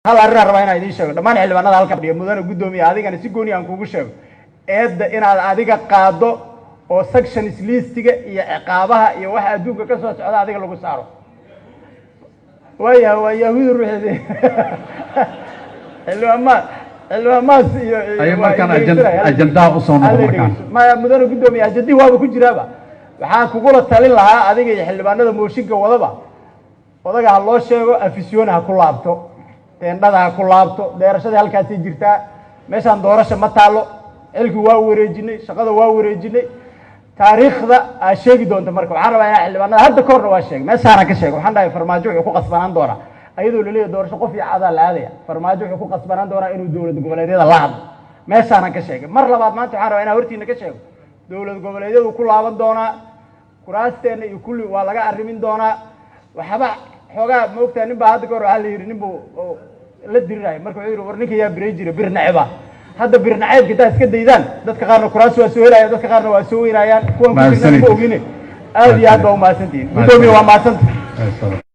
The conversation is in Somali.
hal arrin rabaa inaan idin sheego dhammaan xildhibaanada halka fadhiya mudane gudoomiye adigana si gooni aan kugu sheego eedda inaad adiga qaado oo sections listiga iyo ciqaabaha iyo waxa adduunka ka soo socda adiga lagu saaro waa yahuud ruuxeedii xildhibaanmaas iyo ay markaan ajandaha u soo noqdo markaan ma mudane gudoomiye ajandii waaba ku jiraaba waxaan kugula talin lahaa adiga iyo xildhibaanada mooshinka wadaba odaga ha loo sheego afisyoon ha ku laabto teendhada ha ku laabto deerashada halkaasay jirtaa meeshaan doorasho ma taalo xilkii waa wareejinay shaqada waa wareejinay taariikhda aa sheegi doonta marka waxaan rabaa inaa xildhibaanada hadda ka horna waa sheegay meeshaana ka sheegay waxaan dhahay farmaajo wuxuu ku qasbanaan doonaa ayadoo laleeyahay doorasho qof iyo cadaa la aadaya farmaajo wuxuu ku qasbanaan doonaa inuu dowlad goboleedyada la hadlo meeshaana ka sheegay mar labaad maanta waxaan rabaa inaa hortiina ka sheego dowlad goboleedyadu ku laaban doonaa kuraasteena iyo kulli waa laga arrimin doonaa waxba xoogaa moogtaa nin baa hadda ka hor waxaa la yidhi nin buu la dirirayo marka wuxuu yidhi war ninka yaa biray jira bir naceba hadda bir naceebka intaa iska daydaan dadka qaarna kuraas waa soo helaya dadka qaarna waa soo weynayaan kuwan ku jirna ma ogine aad iyo aad baa umahadsantihiin gudoomiye waa mahadsantahay